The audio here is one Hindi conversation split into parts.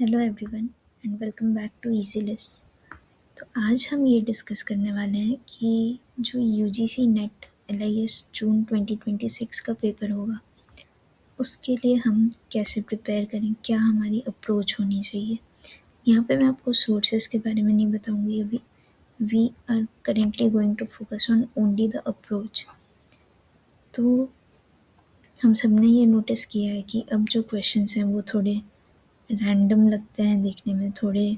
Hello everyone and welcome back to इजीलिस। तो आज हम ये डिस्कस करने वाले हैं कि जो यूजीसी नेट एलआईएस जून 2026 का पेपर होगा उसके लिए हम कैसे प्रिपेयर करें, क्या हमारी अप्रोच होनी चाहिए। यहाँ पे मैं आपको सोर्सेज के बारे में नहीं बताऊँगी अभी। We are currently going to focus on only the approach. तो हम सब ने ये नोटिस किया है कि अब जो क्वेश्चंस हैं वो थोड़े रैंडम लगते हैं देखने में, थोड़े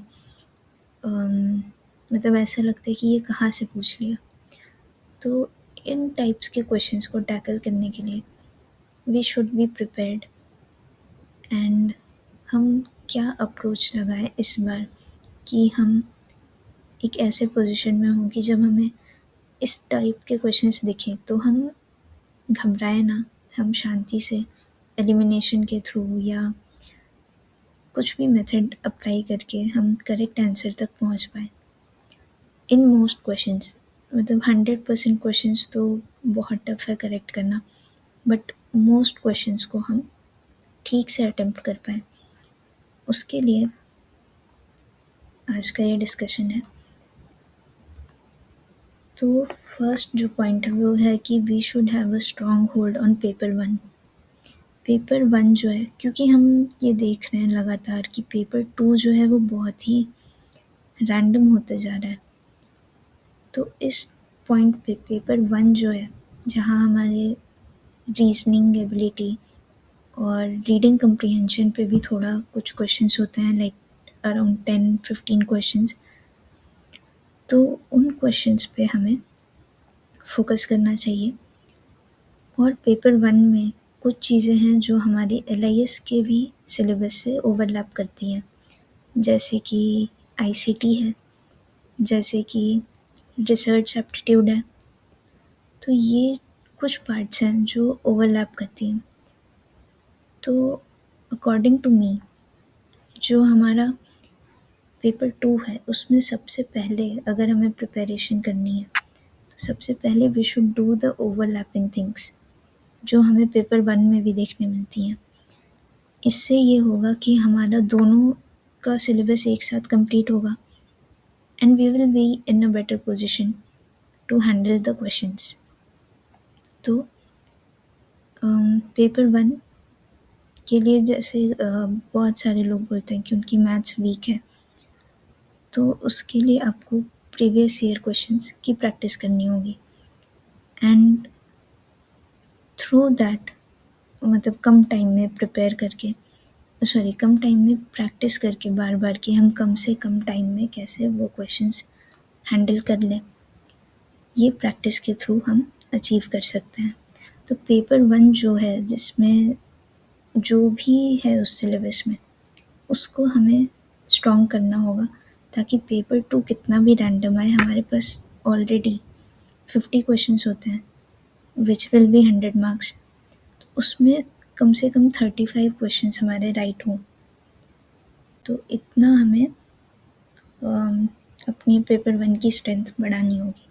मतलब ऐसा लगता है कि ये कहाँ से पूछ लिया। तो इन टाइप्स के क्वेश्चंस को टैकल करने के लिए we should be prepared. And हम क्या अप्रोच लगाएं इस बार कि हम एक ऐसे पोजीशन में हों कि जब हमें इस टाइप के क्वेश्चंस दिखें तो हम घबराएं ना, हम शांति से एलिमिनेशन के थ्रू या कुछ भी मेथड अप्लाई करके हम करेक्ट आंसर तक पहुंच पाएँ। इन मोस्ट क्वेश्चंस मतलब 100% क्वेश्चंस तो बहुत टफ है करेक्ट करना, बट मोस्ट क्वेश्चंस को हम ठीक से अटेम्प्ट कर पाएँ, उसके लिए आज का ये डिस्कशन है। तो फर्स्ट जो पॉइंट है वो है कि we should have a strong hold on paper one. Paper one जो है, क्योंकि हम ये देख रहे हैं लगातार कि पेपर टू जो है वो बहुत ही रैंडम होते जा रहा है। तो इस पॉइंट पे पेपर वन जो है, जहाँ हमारे रीजनिंग एबिलिटी और रीडिंग कम्प्रीहेंशन पे भी थोड़ा कुछ क्वेश्चंस होते हैं, लाइक अराउंड 10-15 क्वेश्चंस। तो उन क्वेश्चंस पे हमें फोकस करना चाहिए। और पेपर वन में कुछ चीज़ें हैं जो हमारी एलआईएस के भी सिलेबस से ओवरलैप करती हैं, जैसे कि आईसीटी है, जैसे कि रिसर्च एप्टीट्यूड है। तो ये कुछ पार्ट्स हैं जो ओवरलैप करती हैं। तो अकॉर्डिंग टू मी जो हमारा पेपर टू है उसमें सबसे पहले अगर हमें प्रिपरेशन करनी है तो सबसे पहले we should do the overlapping things जो हमें पेपर वन में भी देखने मिलती हैं। इससे ये होगा कि हमारा दोनों का सिलेबस एक साथ कंप्लीट होगा and we will be in a better position to handle the questions. तो पेपर वन के लिए जैसे बहुत सारे लोग बोलते हैं कि उनकी मैथ्स वीक है, तो उसके लिए आपको प्रीवियस ईयर क्वेश्चंस की प्रैक्टिस करनी होगी एंड थ्रू दैट मतलब कम टाइम में प्रिपेयर करके कम टाइम में प्रैक्टिस करके बार बार कि हम कम से कम टाइम में कैसे वो क्वेश्चंस हैंडल कर लें, ये प्रैक्टिस के थ्रू हम अचीव कर सकते हैं। तो पेपर वन जो है जिसमें जो भी है उस सिलेबस में उसको हमें स्ट्रॉन्ग करना होगा, ताकि पेपर टू कितना भी रैंडम आए हमारे पास ऑलरेडी 50 क्वेश्चंस होते हैं विच विल बी 100 मार्क्स। तो उसमें कम से कम 35 क्वेश्चंस हमारे राइट हों। तो इतना हमें अपनी पेपर वन की स्ट्रेंथ बढ़ानी होगी।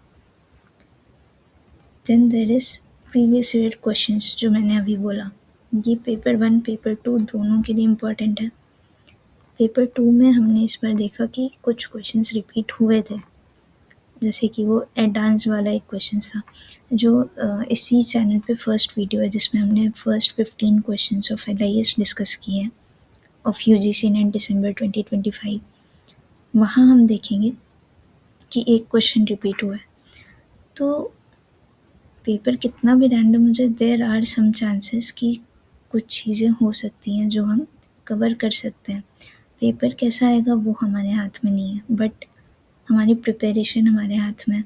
Then there is previous year questions जो मैंने अभी बोला, ये पेपर वन पेपर टू दोनों के लिए इम्पोर्टेंट है। पेपर टू में हमने इस बार देखा कि कुछ क्वेश्चंस रिपीट हुए थे, जैसे कि वो एडवांस वाला एक क्वेश्चन था जो इसी चैनल पे फर्स्ट वीडियो है जिसमें हमने फर्स्ट 15 क्वेश्चंस ऑफ एलआईएस डिस्कस किए हैं ऑफ यूजीसी नेट दिसंबर 2025। वहाँ हम देखेंगे कि एक क्वेश्चन रिपीट हुआ है। तो पेपर कितना भी रैंडम हो जाए, देयर आर सम चांसेस कि कुछ चीज़ें हो सकती हैं जो हम कवर कर सकते हैं। पेपर कैसा आएगा वो हमारे हाथ में नहीं है, बट हमारी प्रिपरेशन हमारे हाथ में है।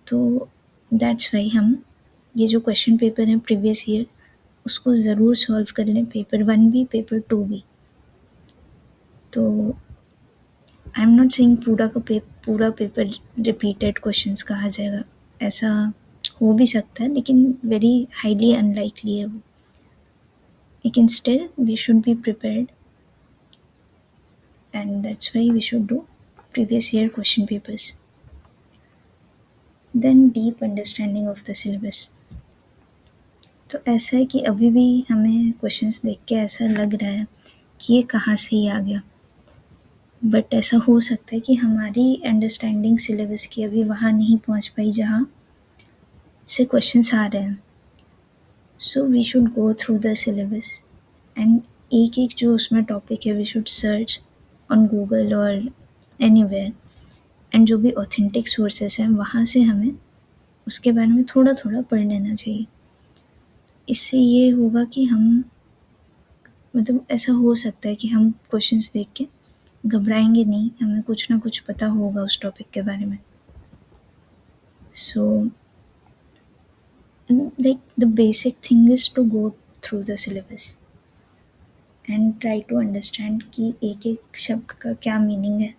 तो दैट्स वाई हम ये जो क्वेश्चन पेपर है प्रीवियस ईयर उसको ज़रूर सॉल्व कर लें, पेपर वन भी पेपर टू भी। तो आई एम नॉट सेइंग पूरा पेपर रिपीटेड क्वेश्चंस का आ जाएगा, ऐसा हो भी सकता है लेकिन वेरी हाईली अनलाइकली है वो। लेकिन still we should be prepared and that's why we should do previous year question papers. Then deep understanding of the syllabus. तो ऐसा है कि अभी भी हमें क्वेश्चंस देख के ऐसा लग रहा है कि ये कहाँ से ही आ गया, बट ऐसा हो सकता है कि हमारी अंडरस्टैंडिंग सिलेबस की अभी वहाँ नहीं पहुँच पाई जहाँ से क्वेश्चंस आ रहे हैं। So we should go through the syllabus and एक एक जो उसमें टॉपिक है we should search on Google और एनीवेयर, एंड जो भी ऑथेंटिक सोर्सेस हैं वहाँ से हमें उसके बारे में थोड़ा थोड़ा पढ़ लेना चाहिए। इससे ये होगा कि हम, मतलब ऐसा हो सकता है कि हम क्वेश्चंस देख के घबराएंगे नहीं, हमें कुछ ना कुछ पता होगा उस टॉपिक के बारे में। So like the basic thing is to go through the syllabus and try to understand कि एक एक शब्द का क्या मीनिंग है।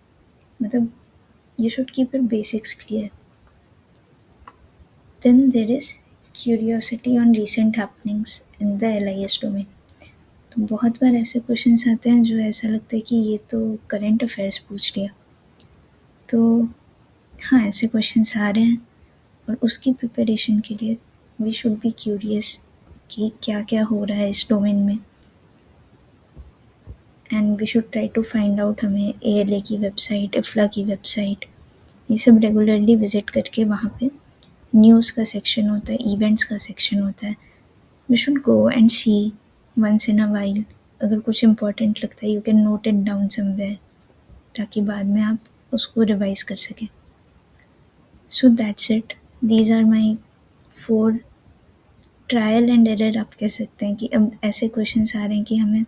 मतलब you should keep your basics clear. Then there is curiosity on recent happenings in the LIS domain. तो बहुत बार ऐसे क्वेश्चंस आते हैं जो ऐसा लगता है कि ये तो करंट अफेयर्स पूछ लिया। तो हाँ, ऐसे क्वेश्चंस आ रहे हैं और उसकी प्रिपरेशन के लिए वी शुड बी क्यूरियस कि क्या क्या हो रहा है इस डोमेन में, and we should try to find out. हमें ALA की वेबसाइट, इफ्ला की वेबसाइट, ये सब रेगुलरली विजिट करके वहाँ पे न्यूज़ का सेक्शन होता है, इवेंट्स का सेक्शन होता है, we should go and see once in a while. अगर कुछ इम्पोर्टेंट लगता है you can note it down somewhere, ताकि बाद में आप उसको रिवाइज कर सकें। So that's it, these are my 4 trial and error आप कह सकते हैं कि अब ऐसे क्वेश्चंस आ रहे हैं कि हमें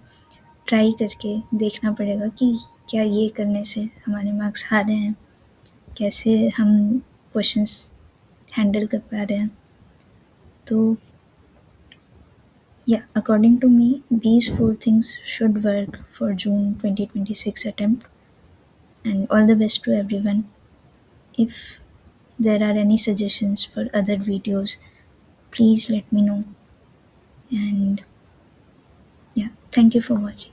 ट्राई करके देखना पड़ेगा कि क्या ये करने से हमारे मार्क्स आ रहे हैं, कैसे हम क्वेश्चंस हैंडल कर पा रहे हैं। तो yeah, according to me, these 4 things should work for June 2026 attempt. And all the best to everyone. If there are any suggestions for other videos, please let me know. And yeah, thank you for watching.